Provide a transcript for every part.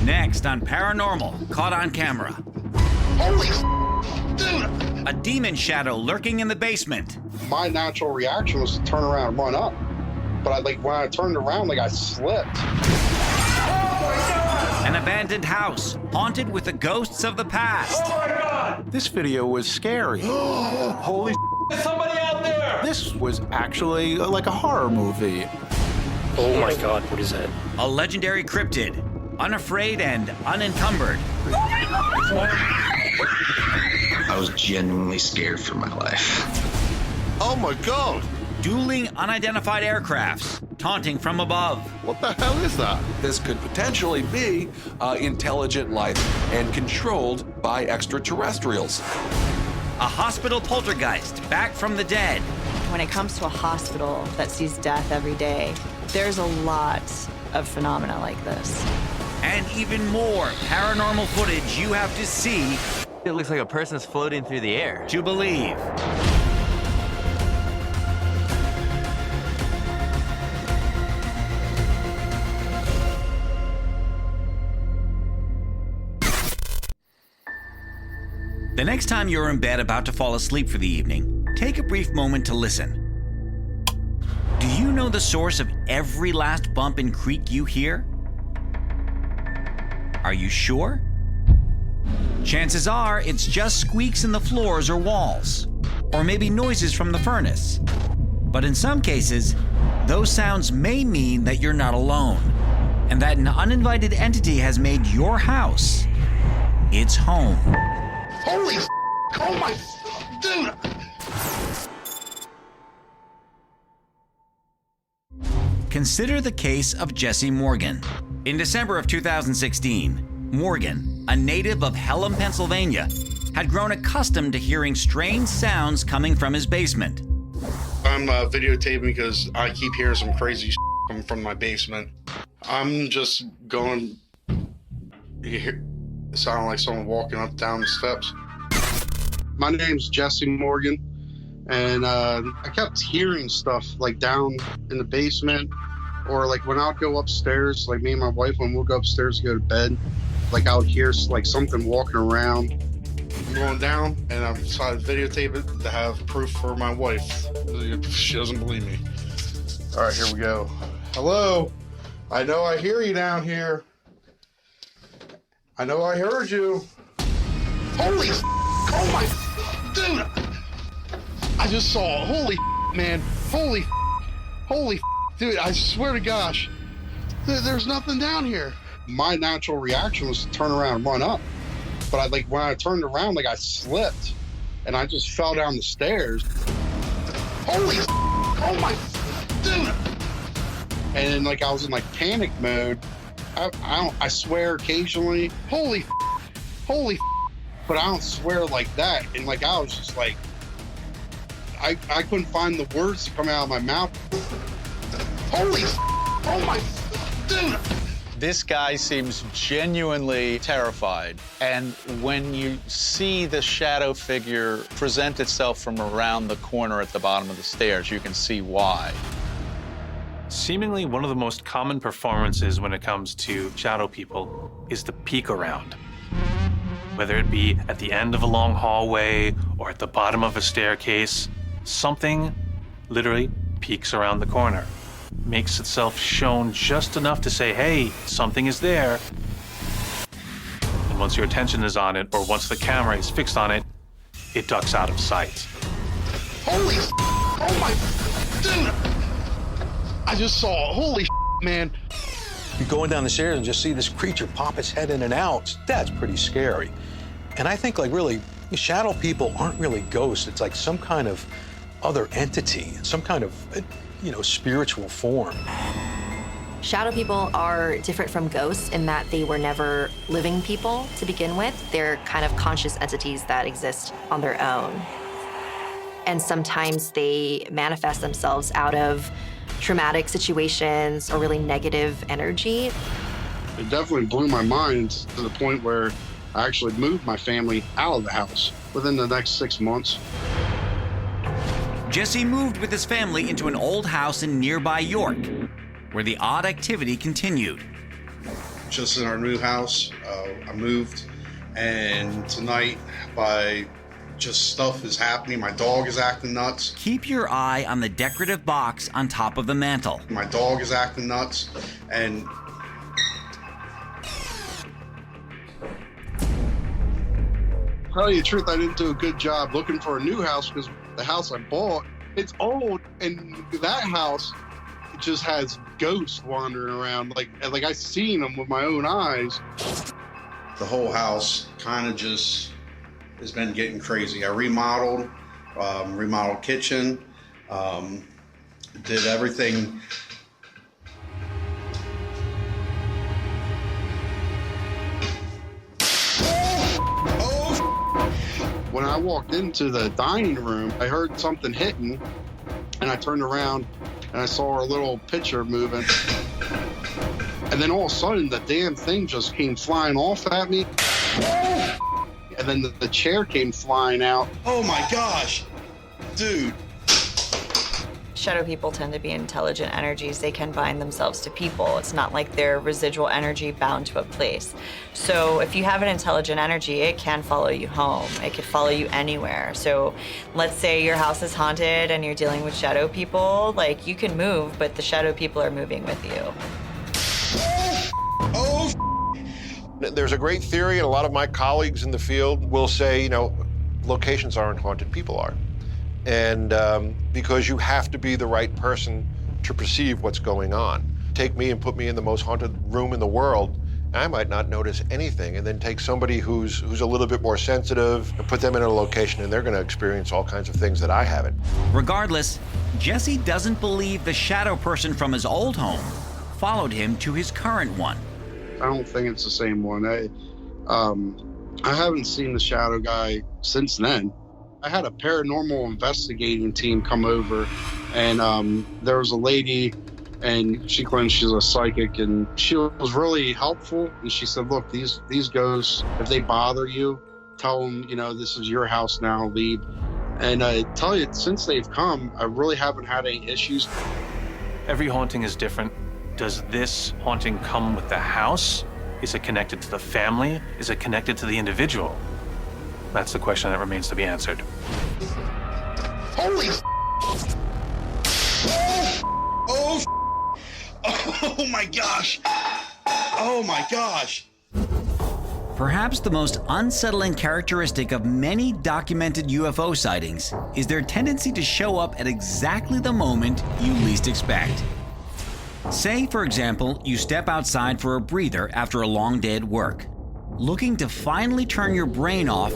Next on Paranormal, caught on camera. Holy dude! A demon shadow lurking in the basement. My natural reaction was to turn around and run up. But when I turned around, I slipped. An abandoned house, haunted with the ghosts of the past. Oh my God! This video was scary. Holy there's somebody out there! This was actually like a horror movie. Oh my God, what is that? A legendary cryptid, unafraid and unencumbered. I was genuinely scared for my life. Oh my God! Dueling unidentified aircrafts, taunting from above. What the hell is that? This could potentially be intelligent life and controlled by extraterrestrials. A hospital poltergeist back from the dead. When it comes to a hospital that sees death every day, there's a lot of phenomena like this. And even more paranormal footage you have to see. It looks like a person's floating through the air. To believe. The next time you're in bed about to fall asleep for the evening, take a brief moment to listen. Do you know the source of every last bump and creak you hear? Are you sure? Chances are it's just squeaks in the floors or walls, or maybe noises from the furnace. But in some cases, those sounds may mean that you're not alone, and that an uninvited entity has made your house its home. Holy oh my dude! Consider the case of Jesse Morgan. In December of 2016, Morgan, a native of Pelham, Pennsylvania, had grown accustomed to hearing strange sounds coming from his basement. I'm videotaping because I keep hearing some crazy coming from my basement. I'm just going. It sounded like someone walking up down the steps. My name's Jesse Morgan, and I kept hearing stuff down in the basement, or when I'd go upstairs, me and my wife, when we'll go upstairs to go to bed, I would hear something walking around. I'm going down, and I decided to videotape it to have proof for my wife. She doesn't believe me. All right, here we go. Hello, I know I hear you down here. I know I heard you. Holy oh my dude! I just saw holy man. Holy dude, I swear to gosh. There's nothing down here. My natural reaction was to turn around and run up. But when I turned around, I slipped and I just fell down the stairs. Holy oh my dude! And I was in panic mode. I swear occasionally, holy, but I don't swear like that. And I was just I couldn't find the words to come out of my mouth. Holy, oh my, dude. This guy seems genuinely terrified. And when you see the shadow figure present itself from around the corner at the bottom of the stairs, you can see why. Seemingly one of the most common performances when it comes to shadow people is the peek around. Whether it be at the end of a long hallway or at the bottom of a staircase, something literally peeks around the corner, makes itself shown just enough to say, hey, something is there. And once your attention is on it, or once the camera is fixed on it, it ducks out of sight. Holy oh my dude! I just saw, holy man. You're going down the stairs and just see this creature pop its head in and out. That's pretty scary. And I think really, shadow people aren't really ghosts. It's some kind of other entity, some kind of, spiritual form. Shadow people are different from ghosts in that they were never living people to begin with. They're kind of conscious entities that exist on their own. And sometimes they manifest themselves out of traumatic situations or really negative energy. It definitely blew my mind to the point where I actually moved my family out of the house within the next 6 months. Jesse moved with his family into an old house in nearby York, where the odd activity continued. just in our new house. I moved, and tonight, just stuff is happening. My dog is acting nuts. Keep your eye on the decorative box on top of the mantle. My dog is acting nuts, and tell you the truth, I didn't do a good job looking for a new house because the house I bought, it's old, and that house just has ghosts wandering around. Like I seen them with my own eyes. The whole house kind of just has been getting crazy. I remodeled kitchen, did everything. When I walked into the dining room, I heard something hitting, and I turned around and I saw our little picture moving. And then all of a sudden, the damn thing just came flying off at me. And then the chair came flying out. Oh my gosh, dude. Shadow people tend to be intelligent energies. They can bind themselves to people. It's not like they're residual energy bound to a place. So if you have an intelligent energy, it can follow you home. It could follow you anywhere. So let's say your house is haunted and you're dealing with shadow people, like you can move, but the shadow people are moving with you. There's a great theory, and a lot of my colleagues in the field will say, locations aren't haunted, people are. And because you have to be the right person to perceive what's going on. Take me and put me in the most haunted room in the world, and I might not notice anything. And then take somebody who's a little bit more sensitive and put them in a location, and they're going to experience all kinds of things that I haven't. Regardless, Jesse doesn't believe the shadow person from his old home followed him to his current one. I don't think it's the same one. I haven't seen the shadow guy since then. I had a paranormal investigating team come over, and there was a lady, and she claims she's a psychic, and she was really helpful. And she said, look, these ghosts, if they bother you, tell them, this is your house now, leave. And I tell you, since they've come, I really haven't had any issues. Every haunting is different. Does this haunting come with the house? Is it connected to the family? Is it connected to the individual? That's the question that remains to be answered. Holy Oh my gosh. Oh my gosh. Perhaps the most unsettling characteristic of many documented UFO sightings is their tendency to show up at exactly the moment you least expect. Say, for example, you step outside for a breather after a long day at work, looking to finally turn your brain off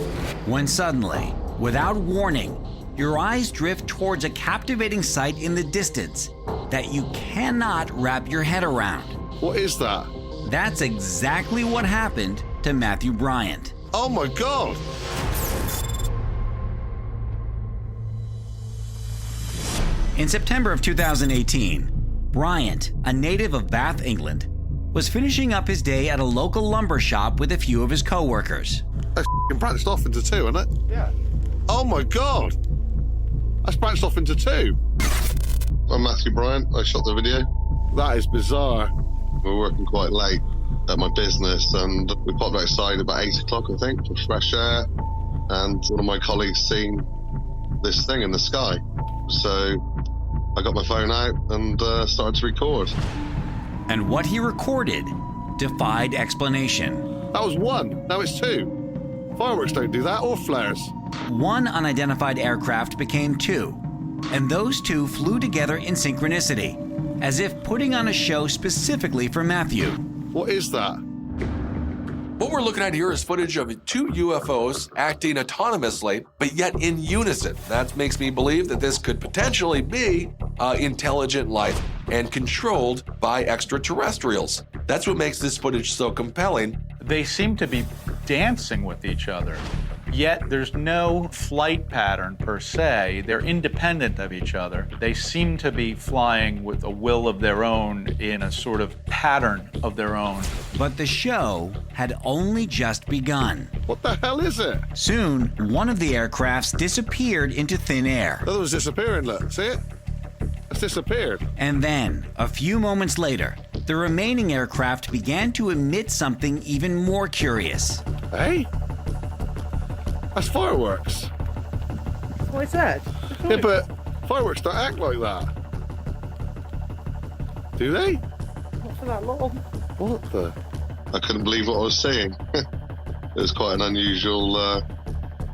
when suddenly, without warning, your eyes drift towards a captivating sight in the distance that you cannot wrap your head around. What is that? That's exactly what happened to Matthew Bryant. Oh my God! In September of 2018, Bryant, a native of Bath, England, was finishing up his day at a local lumber shop with a few of his co-workers. That's branched off into two, isn't it? Yeah. Oh my God! That's branched off into two. I'm Matthew Bryant. I shot the video. That is bizarre. We're working quite late at my business, and we popped outside about 8 o'clock, I think, for fresh air. And one of my colleagues seen this thing in the sky. So I got my phone out and started to record. And what he recorded defied explanation. That was one. Now it's two. Fireworks don't do that, or flares. One unidentified aircraft became two, and those two flew together in synchronicity, as if putting on a show specifically for Matthew. What is that? What we're looking at here is footage of two UFOs acting autonomously, but yet in unison. That makes me believe that this could potentially be intelligent life and controlled by extraterrestrials. That's what makes this footage so compelling. They seem to be dancing with each other, yet there's no flight pattern per se. They're independent of each other. They seem to be flying with a will of their own in a sort of pattern of their own. But the show had only just begun. What the hell is it? Soon, one of the aircrafts disappeared into thin air. The other was disappearing, look. See it? It's disappeared. And then, a few moments later, the remaining aircraft began to emit something even more curious. Hey? That's fireworks. What is that? Yeah, but fireworks don't act like that. Do they? Not for that long. What the? I couldn't believe what I was seeing. It was quite an unusual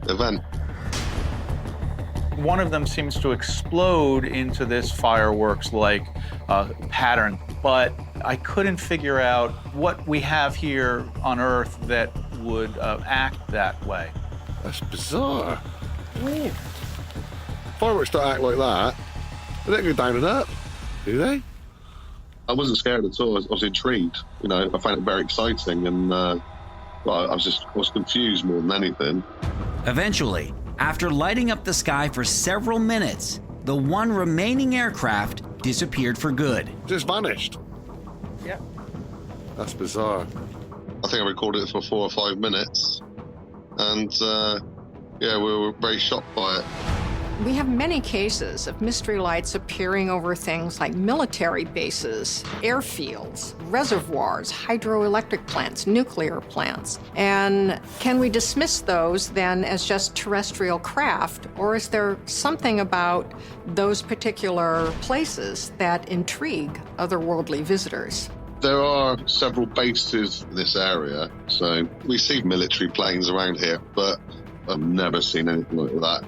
event. One of them seems to explode into this fireworks-like pattern, but I couldn't figure out what we have here on Earth that would act that way. That's bizarre. Weird. Fireworks don't act like that. They don't go down and up, do they? I wasn't scared at all. I was intrigued. You know, I found it very exciting, and I was confused more than anything. Eventually, after lighting up the sky for several minutes, the one remaining aircraft disappeared for good. Just vanished. Yeah. That's bizarre. I think I recorded it for 4 or 5 minutes, and yeah, we were very shocked by it. We have many cases of mystery lights appearing over things like military bases, airfields, reservoirs, hydroelectric plants, nuclear plants. And can we dismiss those then as just terrestrial craft, or is there something about those particular places that intrigue otherworldly visitors? There are several bases in this area, so we see military planes around here, but I've never seen anything like that,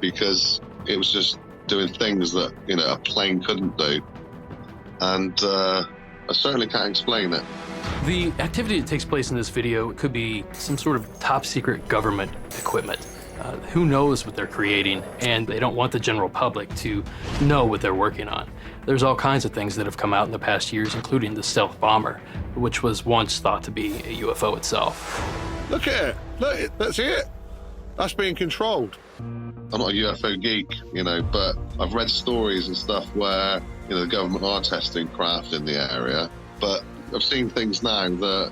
because it was just doing things that, you know, a plane couldn't do. And I certainly can't explain it. The activity that takes place in this video could be some sort of top secret government equipment. Who knows what they're creating, and they don't want the general public to know what they're working on. There's all kinds of things that have come out in the past years, including the stealth bomber, which was once thought to be a UFO itself. Look at it. Look, that's it. That's being controlled. I'm not a UFO geek, you know, but I've read stories and stuff where, you know, the government are testing craft in the area, but I've seen things now that,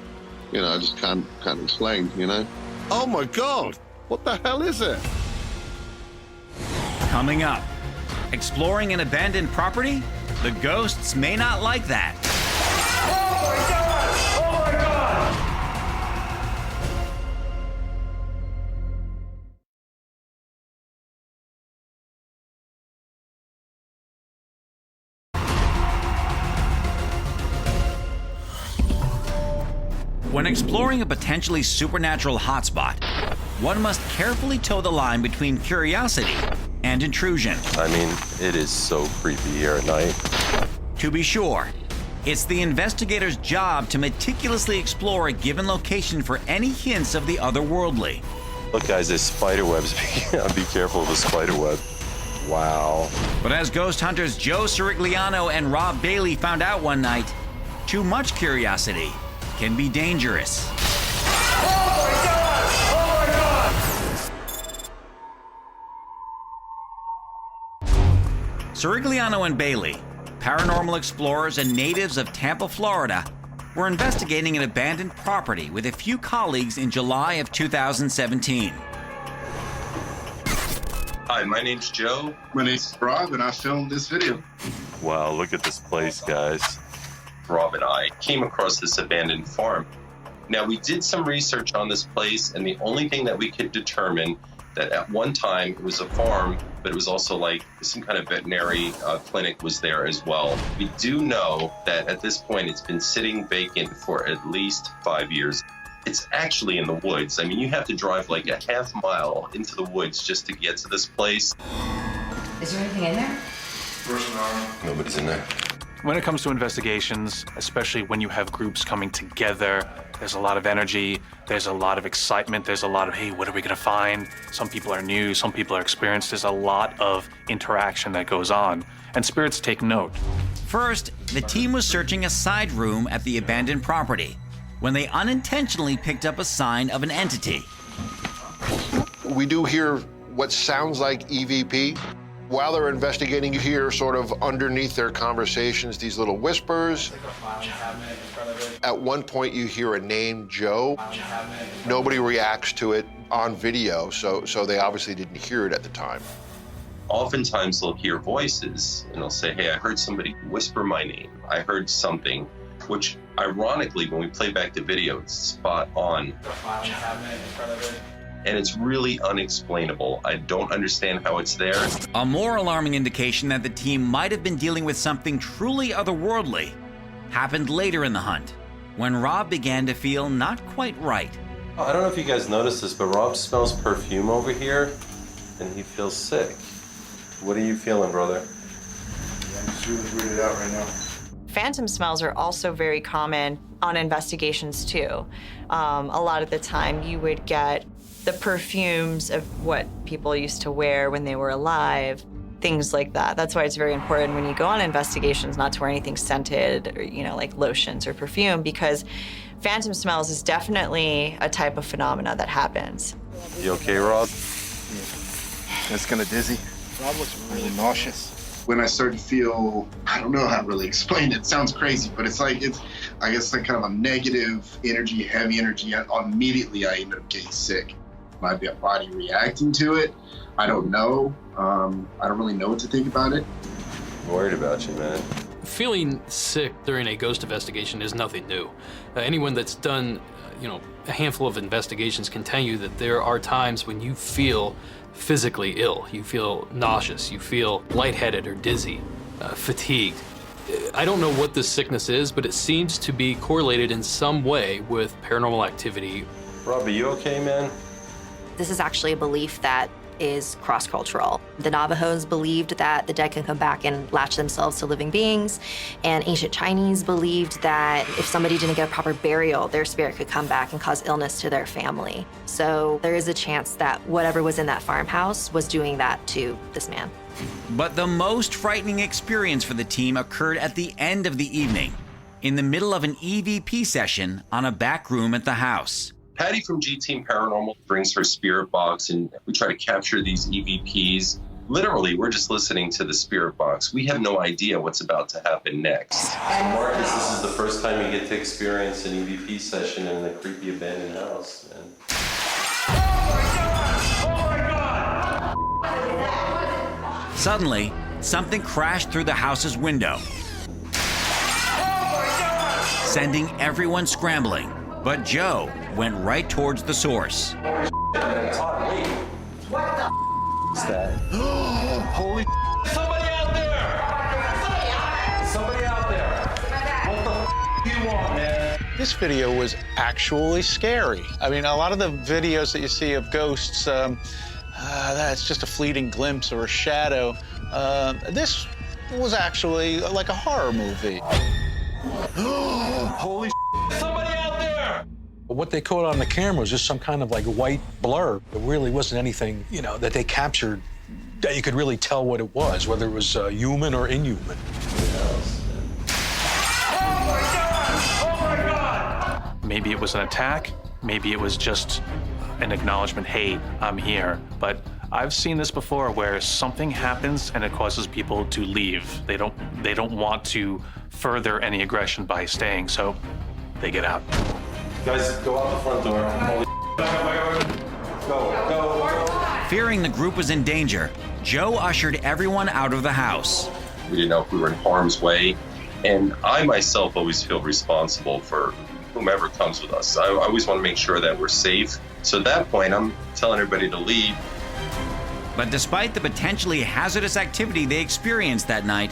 you know, I just can't explain, you know? Oh my God, what the hell is it? Coming up, exploring an abandoned property? The ghosts may not like that. Oh my God! Oh my God! When exploring a potentially supernatural hotspot, one must carefully toe the line between curiosity and intrusion. I mean, it is so creepy here at night. To be sure, it's the investigator's job to meticulously explore a given location for any hints of the otherworldly. Look, guys, there's spider webs. Be careful of the spider web. Wow. But as ghost hunters Joe Sirigliano and Rob Bailey found out one night, too much curiosity can be dangerous. Oh my God! Oh my God! Sirigliano and Bailey, paranormal explorers and natives of Tampa, Florida, were investigating an abandoned property with a few colleagues in July of 2017. Hi, my name's Joe. My name's Rob, and I filmed this video. Wow, look at this place, guys. Rob and I came across this abandoned farm. Now, we did some research on this place, and the only thing that we could determine that at one time it was a farm, but it was also like some kind of veterinary clinic was there as well. We do know that at this point it's been sitting vacant for at least 5 years. It's actually in the woods. I mean, you have to drive like a half mile into the woods just to get to this place. Is there anything in there? Nobody's in there. When it comes to investigations, especially when you have groups coming together, there's a lot of energy, there's a lot of excitement, there's a lot of, hey, what are we gonna find? Some people are new, some people are experienced. There's a lot of interaction that goes on, and spirits take note. First, the team was searching a side room at the abandoned property when they unintentionally picked up a sign of an entity. We do hear what sounds like EVP. While they're investigating, you hear sort of underneath their conversations these little whispers. At one point, you hear a name, Joe. Nobody reacts to it on video, so they obviously didn't hear it at the time. Oftentimes they'll hear voices, and they'll say, hey, I heard somebody whisper my name. I heard something. which ironically, when we play back the video, it's spot on. And it's really unexplainable. I don't understand how it's there. A more alarming indication that the team might have been dealing with something truly otherworldly happened later in the hunt, when Rob began to feel not quite right. I don't know if you guys noticed this, but Rob smells perfume over here, and he feels sick. What are you feeling, brother? I'm just really weirded out right now. Phantom smells are also very common on investigations too. A lot of the time you would get the perfumes of what people used to wear when they were alive, things like that. That's why it's very important when you go on investigations not to wear anything scented or, like lotions or perfume, because phantom smells is definitely a type of phenomena that happens. You okay, Rob? It's kind of dizzy. Rob looks really nauseous. When I start to feel, I don't know how to really explain it. It sounds crazy, but I guess like kind of a negative energy, heavy energy. Immediately I end up getting sick. My body reacting to it, I don't know. I don't really know what to think about it. I'm worried about you, man. Feeling sick during a ghost investigation is nothing new. Anyone that's done, a handful of investigations can tell you that there are times when you feel physically ill. You feel nauseous, you feel lightheaded or dizzy, fatigued. I don't know what this sickness is, but it seems to be correlated in some way with paranormal activity. Rob, are you okay, man? This is actually a belief that is cross-cultural. The Navajos believed that the dead can come back and latch themselves to living beings, and ancient Chinese believed that if somebody didn't get a proper burial, their spirit could come back and cause illness to their family. So there is a chance that whatever was in that farmhouse was doing that to this man. But the most frightening experience for the team occurred at the end of the evening, in the middle of an EVP session on a back room at the house. Patty from G Team Paranormal brings her spirit box, and we try to capture these EVPs. Literally, we're just listening to the spirit box. We have no idea what's about to happen next. Marcus, this is the first time you get to experience an EVP session in a creepy abandoned house, man. Suddenly, something crashed through the house's window, sending everyone scrambling. But Joe went right towards the source. What the is that? Holy somebody out there! Somebody out there! What the do you want, man? This video was actually scary. I mean, a lot of the videos that you see of ghosts, that's just a fleeting glimpse or a shadow. This was actually like a horror movie. Holy somebody out there! What they caught on the camera was just some kind of like white blur. It really wasn't anything, that they captured that you could really tell what it was, whether it was human or inhuman. Maybe it was an attack. Maybe it was just an acknowledgement, hey, I'm here. But I've seen this before where something happens and it causes people to leave. They don't want to further any aggression by staying, so they get out. Guys, go out the front door. Holy go. Fearing the group was in danger, Joe ushered everyone out of the house. We didn't know if we were in harm's way, and I myself always feel responsible for whomever comes with us. I always want to make sure that we're safe. So at that point, I'm telling everybody to leave. But despite the potentially hazardous activity they experienced that night,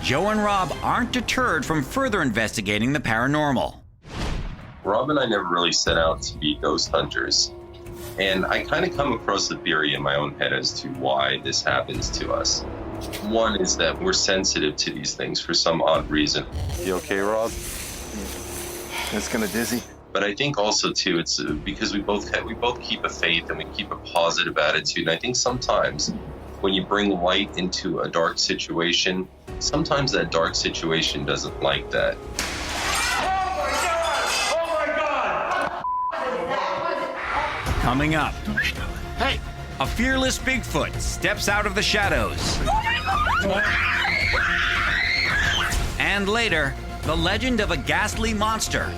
Joe and Rob aren't deterred from further investigating the paranormal. Rob and I never really set out to be ghost hunters. And I kind of come across the theory in my own head as to why this happens to us. One is that we're sensitive to these things for some odd reason. You okay, Rob? It's kind of dizzy. But I think also too, it's because we both keep a faith and we keep a positive attitude. And I think sometimes when you bring light into a dark situation, sometimes that dark situation doesn't like that. Coming up, hey, a fearless Bigfoot steps out of the shadows. And later, the legend of a ghastly monster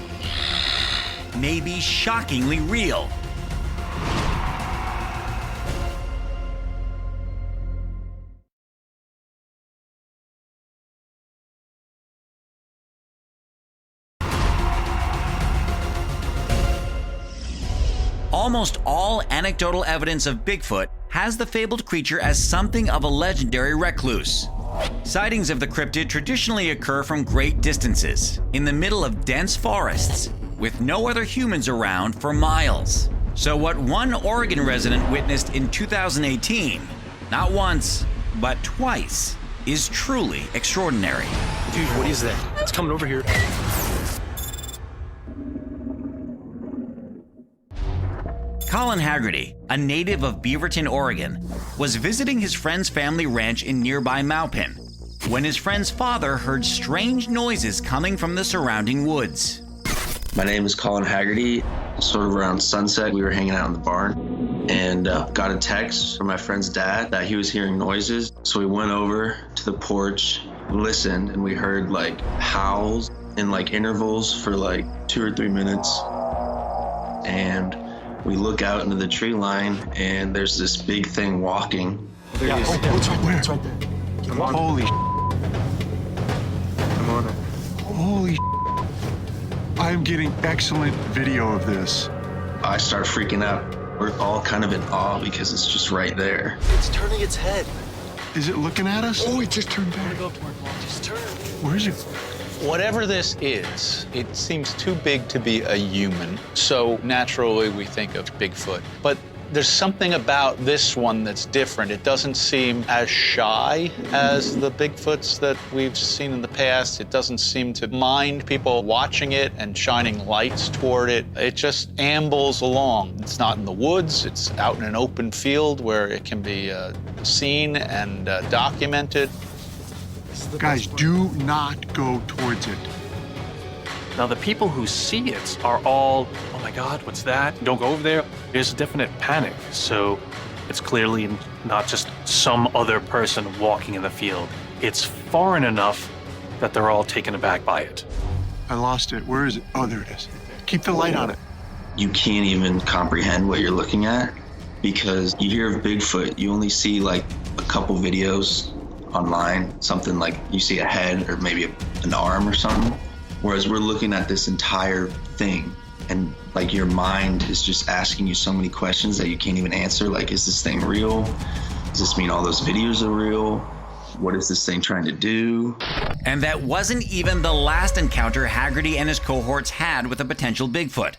may be shockingly real. Almost all anecdotal evidence of Bigfoot has the fabled creature as something of a legendary recluse. Sightings of the cryptid traditionally occur from great distances, in the middle of dense forests, with no other humans around for miles. So what one Oregon resident witnessed in 2018, not once, but twice, is truly extraordinary. Dude, what is that? It's coming over here. Colin Haggerty, a native of Beaverton, Oregon, was visiting his friend's family ranch in nearby Maupin when his friend's father heard strange noises coming from the surrounding woods. My name is Colin Haggerty. Sort of around sunset, we were hanging out in the barn and got a text from my friend's dad that he was hearing noises. So we went over to the porch, listened, and we heard like howls in like intervals for like 2 or 3 minutes. And we look out into the tree line and there's this big thing walking. There it is. It's right there. It's right there. Come on. Holy Come on. Holy I'm getting excellent video of this. I start freaking out. We're all kind of in awe because it's just right there. It's turning its head. Is it looking at us? Oh, it just turned back. Go up to it. Just turn. Where is it? Whatever this is, it seems too big to be a human, so naturally we think of Bigfoot. But there's something about this one that's different. It doesn't seem as shy as the Bigfoots that we've seen in the past. It doesn't seem to mind people watching it and shining lights toward it. It just ambles along. It's not in the woods. It's out in an open field where it can be seen and documented. Guys, do not go towards it. Now, the people who see it are all, oh my God, what's that? Don't go over there. There's a definite panic. So it's clearly not just some other person walking in the field. It's foreign enough that they're all taken aback by it. I lost it. Where is it? Oh, there it is. Keep the light on it. You can't even comprehend what you're looking at because you hear of Bigfoot, you only see like a couple videos online, something like you see a head or maybe an arm or something. Whereas we're looking at this entire thing and like your mind is just asking you so many questions that you can't even answer. Like, is this thing real? Does this mean all those videos are real? What is this thing trying to do? And that wasn't even the last encounter Haggerty and his cohorts had with a potential Bigfoot.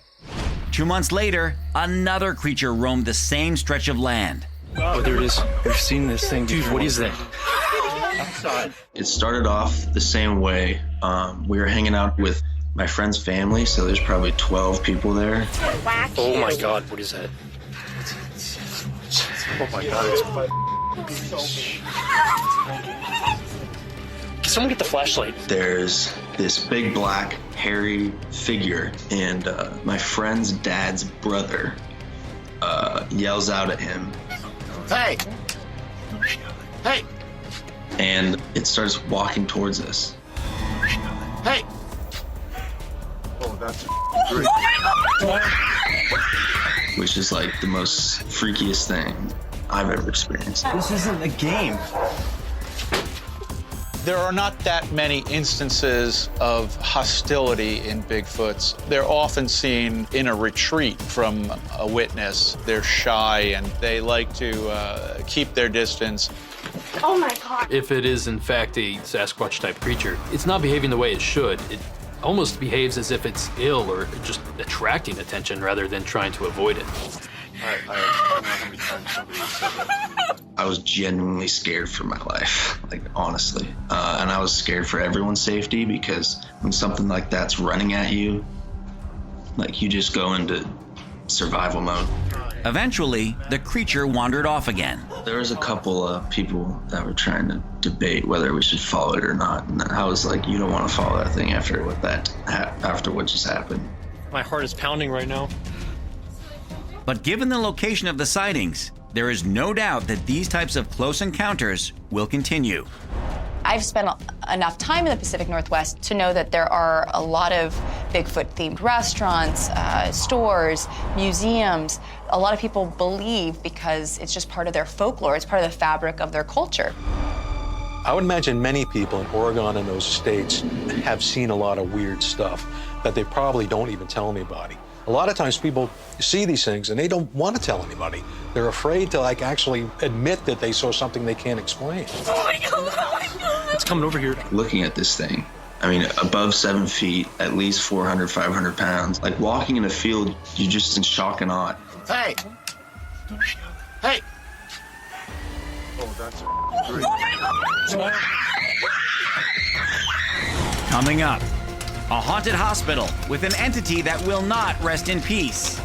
2 months later, another creature roamed the same stretch of land. Oh, there it is. We've seen this thing. Dude, what is that? It started off the same way. We were hanging out with my friend's family, so there's probably 12 people there. Oh my God, what is that? Oh my God, Can someone get the flashlight? There's this big black hairy figure, and my friend's dad's brother yells out at him, Hey! Hey! and it starts walking towards us. Hey! Oh, that's great. Which is like the most freakiest thing I've ever experienced. This isn't a game. There are not that many instances of hostility in Bigfoots. They're often seen in a retreat from a witness. They're shy and they like to keep their distance. Oh my God. If it is in fact a Sasquatch type creature, it's not behaving the way it should. It almost behaves as if it's ill or just attracting attention rather than trying to avoid it. I was genuinely scared for my life, like honestly. And I was scared for everyone's safety because when something like that's running at you, like you just go into survival mode. Eventually, the creature wandered off again. There was a couple of people that were trying to debate whether we should follow it or not. And I was like, you don't want to follow that thing after what just happened. My heart is pounding right now. But given the location of the sightings, there is no doubt that these types of close encounters will continue. I've spent enough time in the Pacific Northwest to know that there are a lot of Bigfoot-themed restaurants, stores, museums. A lot of people believe because it's just part of their folklore, it's part of the fabric of their culture. I would imagine many people in Oregon and those states have seen a lot of weird stuff that they probably don't even tell anybody. A lot of times people see these things and they don't want to tell anybody. They're afraid to like actually admit that they saw something they can't explain. Oh my God, oh my God. It's coming over here. Looking at this thing, I mean, above 7 feet, at least 400, 500 pounds. Like walking in a field, you're just in shock and awe. Hey! Hey! Oh, that's great. Coming up, a haunted hospital with an entity that will not rest in peace.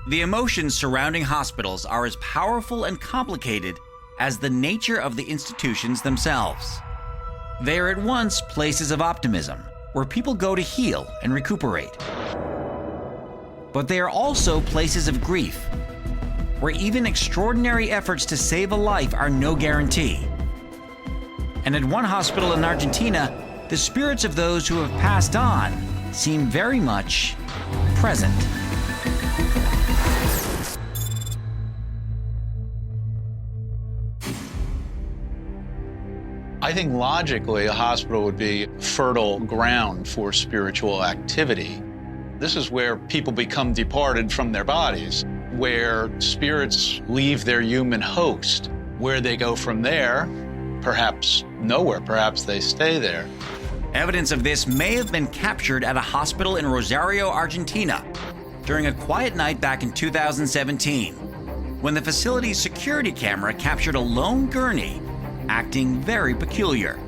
The emotions surrounding hospitals are as powerful and complicated as the nature of the institutions themselves. They are at once places of optimism, where people go to heal and recuperate. But they are also places of grief, where even extraordinary efforts to save a life are no guarantee. And at one hospital in Argentina, the spirits of those who have passed on seem very much present. I think logically a hospital would be fertile ground for spiritual activity. This is where people become departed from their bodies, where spirits leave their human host. Where they go from there, perhaps nowhere, perhaps they stay there. Evidence of this may have been captured at a hospital in Rosario, Argentina, during a quiet night back in 2017, when the facility's security camera captured a lone gurney acting very peculiar.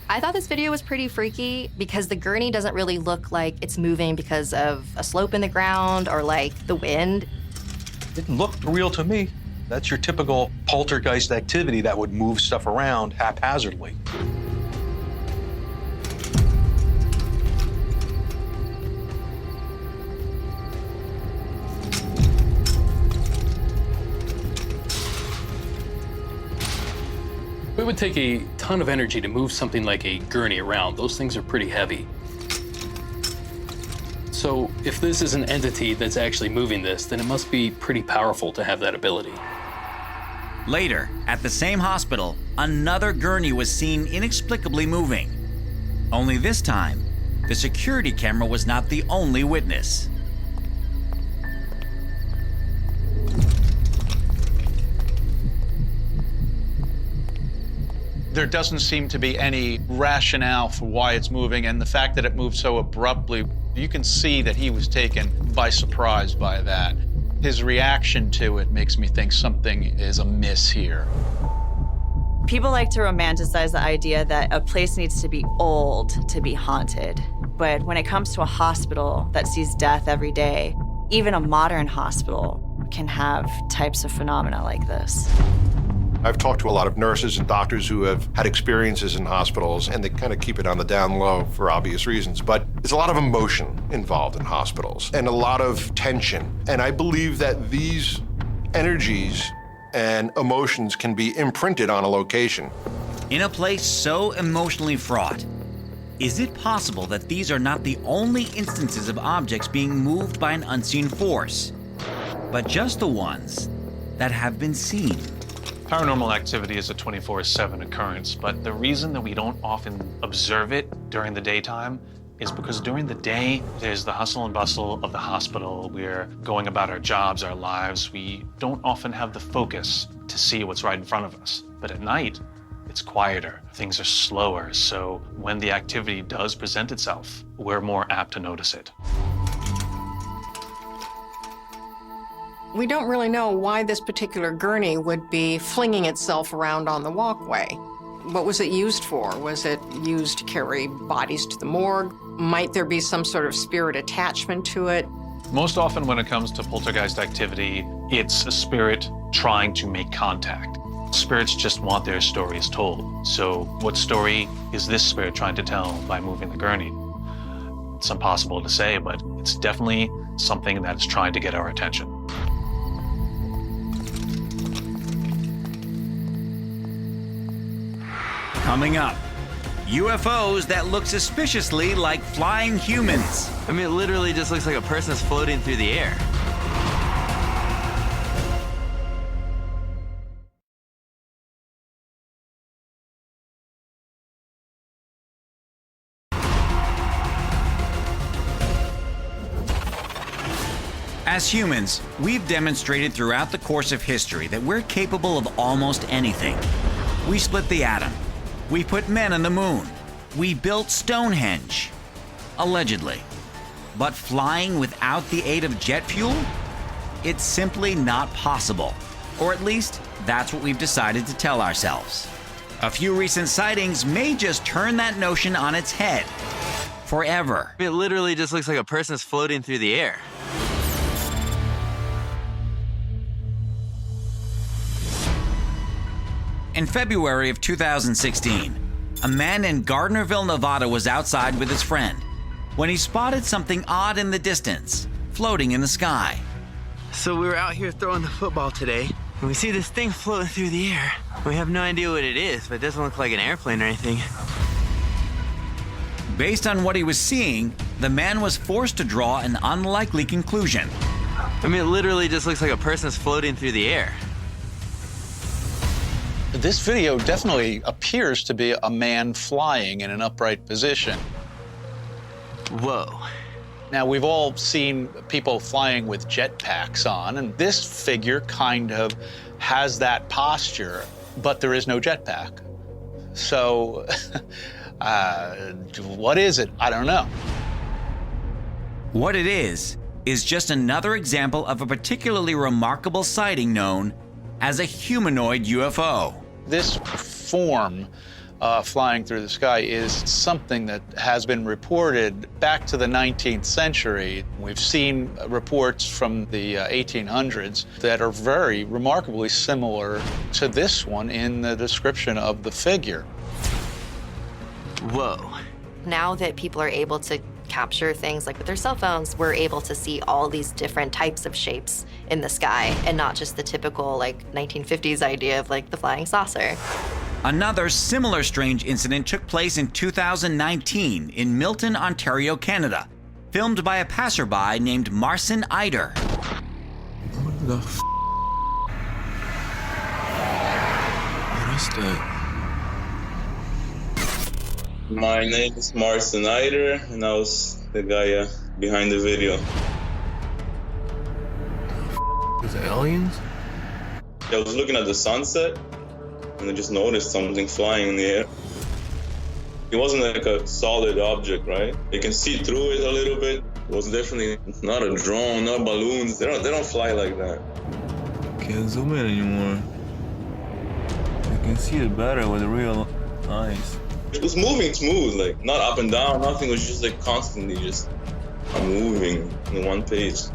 I thought this video was pretty freaky because the gurney doesn't really look like it's moving because of a slope in the ground or like the wind. It looked real to me. That's your typical poltergeist activity that would move stuff around haphazardly. It would take a ton of energy to move something like a gurney around. Those things are pretty heavy. So if this is an entity that's actually moving this, then it must be pretty powerful to have that ability. Later, at the same hospital, another gurney was seen inexplicably moving. Only this time, the security camera was not the only witness. There doesn't seem to be any rationale for why it's moving, and the fact that it moved so abruptly, you can see that he was taken by surprise by that. His reaction to it makes me think something is amiss here. People like to romanticize the idea that a place needs to be old to be haunted. But when it comes to a hospital that sees death every day, even a modern hospital can have types of phenomena like this. I've talked to a lot of nurses and doctors who have had experiences in hospitals, and they kind of keep it on the down low for obvious reasons. But there's a lot of emotion involved in hospitals and a lot of tension. And I believe that these energies and emotions can be imprinted on a location. In a place so emotionally fraught, is it possible that these are not the only instances of objects being moved by an unseen force, but just the ones that have been seen? Paranormal activity is a 24/7 occurrence, but the reason that we don't often observe it during the daytime is because during the day, there's the hustle and bustle of the hospital. We're going about our jobs, our lives. We don't often have the focus to see what's right in front of us. But at night, it's quieter. Things are slower. So when the activity does present itself, we're more apt to notice it. We don't really know why this particular gurney would be flinging itself around on the walkway. What was it used for? Was it used to carry bodies to the morgue? Might there be some sort of spirit attachment to it? Most often when it comes to poltergeist activity, it's a spirit trying to make contact. Spirits just want their stories told. So what story is this spirit trying to tell by moving the gurney? It's impossible to say, but it's definitely something that is trying to get our attention. Coming up, UFOs that look suspiciously like flying humans. I mean, it literally just looks like a person is floating through the air. As humans, we've demonstrated throughout the course of history that we're capable of almost anything. We split the atom. We put men on the moon. We built Stonehenge. Allegedly. But flying without the aid of jet fuel? It's simply not possible. Or at least, that's what we've decided to tell ourselves. A few recent sightings may just turn that notion on its head. Forever. It literally just looks like a person is floating through the air. In February of 2016, a man in Gardnerville, Nevada was outside with his friend when he spotted something odd in the distance, floating in the sky. So we were out here throwing the football today, and we see this thing floating through the air. We have no idea what it is, but it doesn't look like an airplane or anything. Based on what he was seeing, the man was forced to draw an unlikely conclusion. I mean, it literally just looks like a person is floating through the air. This video definitely appears to be a man flying in an upright position. Whoa. Now, we've all seen people flying with jetpacks on, and this figure kind of has that posture, but there is no jetpack. So, what is it? I don't know. What it is just another example of a particularly remarkable sighting known as a humanoid UFO. This form flying through the sky is something that has been reported back to the 19th century. We've seen reports from the 1800s that are very remarkably similar to this one in the description of the figure. Whoa. Now that people are able to capture things like with their cell phones, we're able to see all these different types of shapes in the sky and not just the typical like 1950s idea of like the flying saucer. Another similar strange incident took place in 2019 in Milton, Ontario, Canada, filmed by a passerby named Marcin Eider. What the f***? What's that? My name is Marcin Eider, and I was the guy behind the video. Is it aliens? I was looking at the sunset, and I just noticed something flying in the air. It wasn't like a solid object, right? You can see through it a little bit. It was definitely not a drone, not balloons. They don't fly like that. Can't zoom in anymore. I can see it better with real eyes. It was moving smooth, like not up and down, nothing. It was just like constantly just moving in one pace.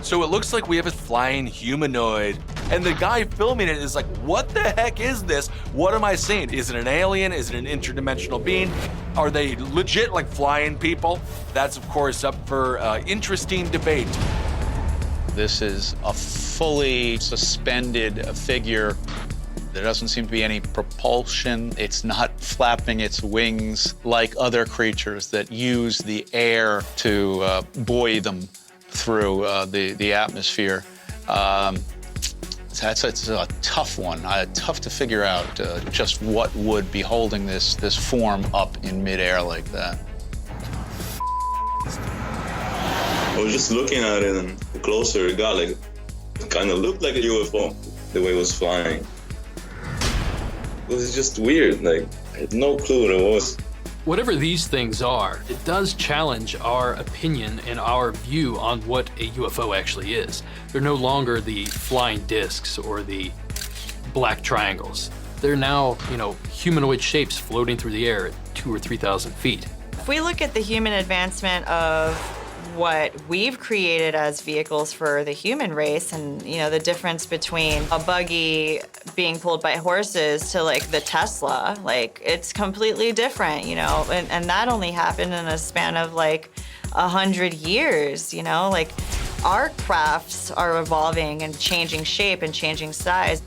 So it looks like we have a flying humanoid, and the guy filming it is like, what the heck is this? What am I seeing? Is it an alien? Is it an interdimensional being? Are they legit like flying people? That's of course up for interesting debate. This is a fully suspended figure. There doesn't seem to be any propulsion. It's not flapping its wings like other creatures that use the air to buoy them through the atmosphere. It's a tough one. Tough to figure out just what would be holding this form up in midair like that. I was just looking at it, and the closer it got, like, it kind of looked like a UFO, the way it was flying. It was just weird, like, I had no clue what it was. Whatever these things are, it does challenge our opinion and our view on what a UFO actually is. They're no longer the flying discs or the black triangles. They're now, humanoid shapes floating through the air at 2,000 or 3,000 feet. If we look at the human advancement of what we've created as vehicles for the human race and, the difference between a buggy being pulled by horses to like the Tesla, like it's completely different, and that only happened in a span of like 100 years, like Our crafts are evolving and changing shape and changing size.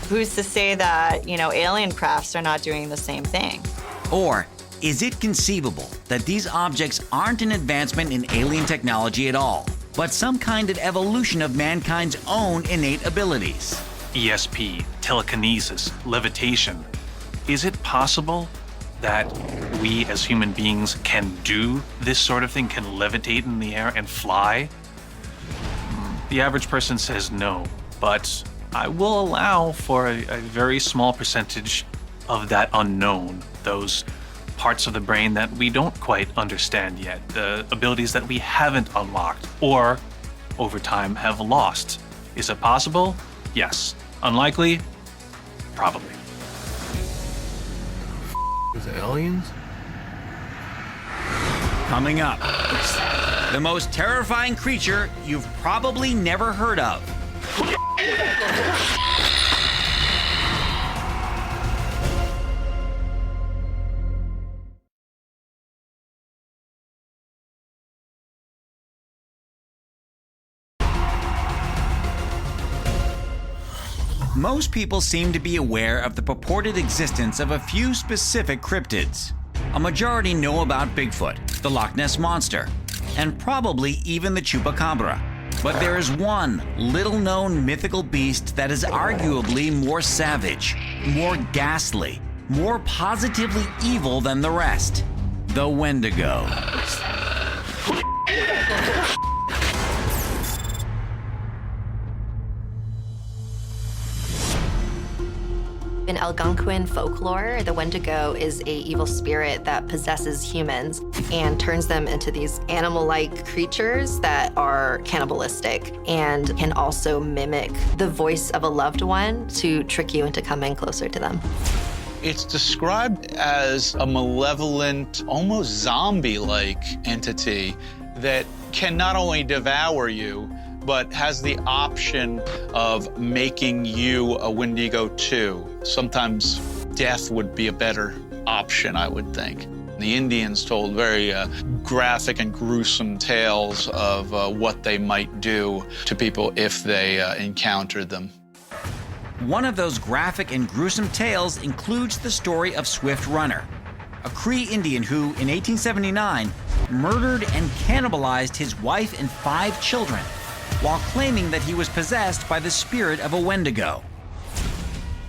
Who's to say that, alien crafts are not doing the same thing? Or is it conceivable that these objects aren't an advancement in alien technology at all, but some kind of evolution of mankind's own innate abilities? ESP, telekinesis, levitation. Is it possible that we as human beings can do this sort of thing, can levitate in the air and fly? The average person says no, but I will allow for a very small percentage of that unknown, those parts of the brain that we don't quite understand yet, the abilities that we haven't unlocked or over time have lost. Is it possible? Yes. Unlikely? Probably. Is it aliens? Coming up, the most terrifying creature you've probably never heard of. Most people seem to be aware of the purported existence of a few specific cryptids. A majority know about Bigfoot, the Loch Ness Monster, and probably even the Chupacabra. But there is one little-known mythical beast that is arguably more savage, more ghastly, more positively evil than the rest: the Wendigo. In Algonquin folklore, the Wendigo is an evil spirit that possesses humans and turns them into these animal-like creatures that are cannibalistic and can also mimic the voice of a loved one to trick you into coming closer to them. It's described as a malevolent, almost zombie-like entity that can not only devour you, but has the option of making you a Wendigo too. Sometimes death would be a better option, I would think. The Indians told very graphic and gruesome tales of what they might do to people if they encountered them. One of those graphic and gruesome tales includes the story of Swift Runner, a Cree Indian who, in 1879, murdered and cannibalized his wife and 5 children, while claiming that he was possessed by the spirit of a Wendigo.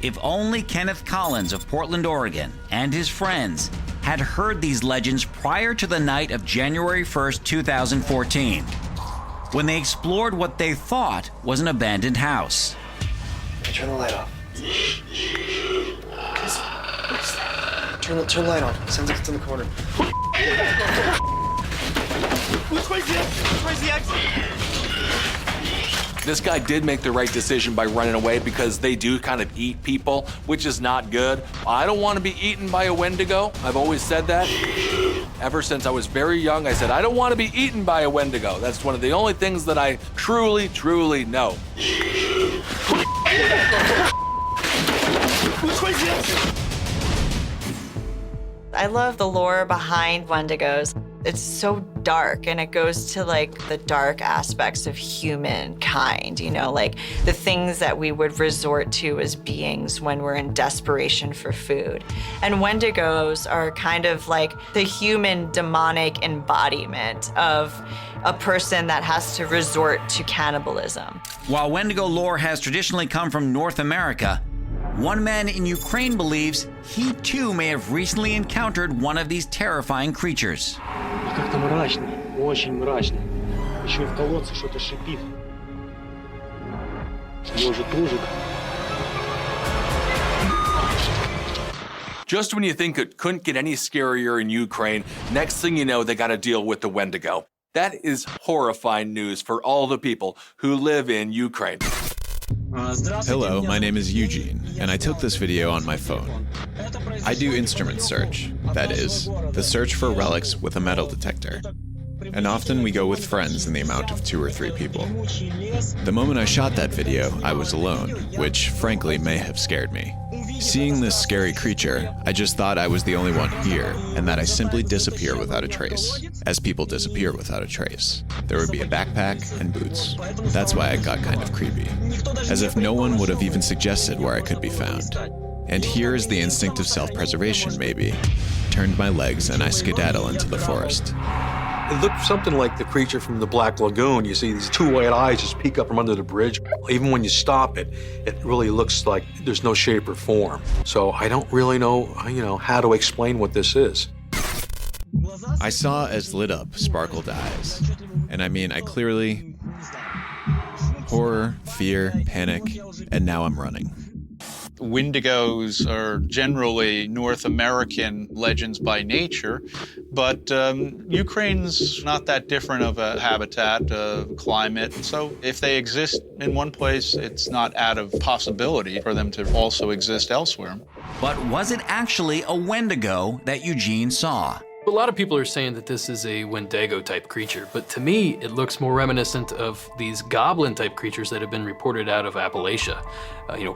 If only Kenneth Collins of Portland, Oregon, and his friends had heard these legends prior to the night of January 1st, 2014, when they explored what they thought was an abandoned house. Turn the light off. Turn the light on. Sounds like it's in the corner. Where's the exit? This guy did make the right decision by running away because they do kind of eat people, which is not good. I don't want to be eaten by a Wendigo. I've always said that. Ever since I was very young, I said, I don't want to be eaten by a Wendigo. That's one of the only things that I truly, truly know. I love the lore behind Wendigos. It's so dark, and it goes to the dark aspects of humankind, the things that we would resort to as beings when we're in desperation for food. And Wendigos are kind of like the human demonic embodiment of a person that has to resort to cannibalism. While Wendigo lore has traditionally come from North America, one man in Ukraine believes he too may have recently encountered one of these terrifying creatures. Как-то мрачно, очень мрачно. Еще и в колодце что-то шипит. Может, ужик. Just when you think it couldn't get any scarier in Ukraine, next thing you know, they got to deal with the Wendigo. That is horrifying news for all the people who live in Ukraine. Hello, my name is Eugene, and I took this video on my phone. I do instrument search, that is, the search for relics with a metal detector. And often we go with friends in the amount of 2 or 3 people. The moment I shot that video, I was alone, which frankly may have scared me. Seeing this scary creature, I just thought I was the only one here, and that I simply disappear without a trace, as people disappear without a trace. There would be a backpack and boots. That's why I got kind of creepy, as if no one would have even suggested where I could be found. And here is the instinct of self-preservation, maybe. Turned my legs and I skedaddle into the forest. It looked something like the creature from the Black Lagoon. You see these two white eyes just peek up from under the bridge. Even when you stop it, it really looks like there's no shape or form. So I don't really know, how to explain what this is. I saw as lit up, sparkled eyes. And I clearly... horror, fear, panic, and now I'm running. Wendigos are generally North American legends by nature, but Ukraine's not that different of a habitat, climate. So if they exist in one place, it's not out of possibility for them to also exist elsewhere. But was it actually a Wendigo that Eugene saw? A lot of people are saying that this is a Wendigo-type creature, but to me, it looks more reminiscent of these goblin-type creatures that have been reported out of Appalachia,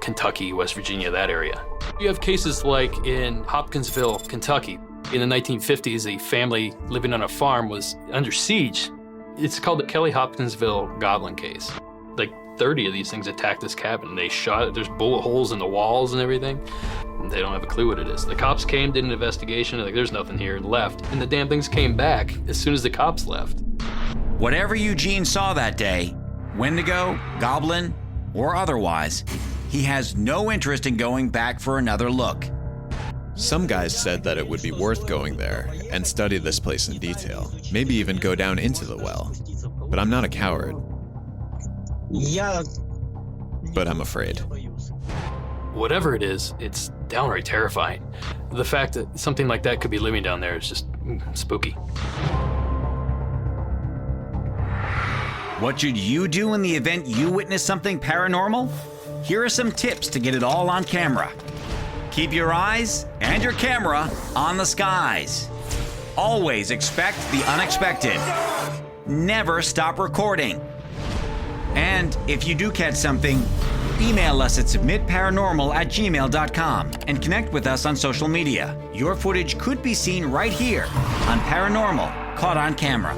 Kentucky, West Virginia, that area. You have cases like in Hopkinsville, Kentucky. In the 1950s, a family living on a farm was under siege. It's called the Kelly Hopkinsville Goblin case. Like 30 of these things attacked this cabin. They shot it. There's bullet holes in the walls and everything. They don't have a clue what it is. The cops came, did an investigation, like there's nothing here, and left. And the damn things came back as soon as the cops left. Whatever Eugene saw that day, Wendigo, goblin, or otherwise, he has no interest in going back for another look. Some guys said that it would be worth going there and study this place in detail, maybe even go down into the well. But I'm not a coward. But I'm afraid. Whatever it is, it's downright terrifying. The fact that something like that could be living down there is just spooky. What should you do in the event you witness something paranormal? Here are some tips to get it all on camera. Keep your eyes and your camera on the skies. Always expect the unexpected. Never stop recording. And if you do catch something, email us at submitparanormal@gmail.com and connect with us on social media. Your footage could be seen right here on Paranormal, Caught on Camera.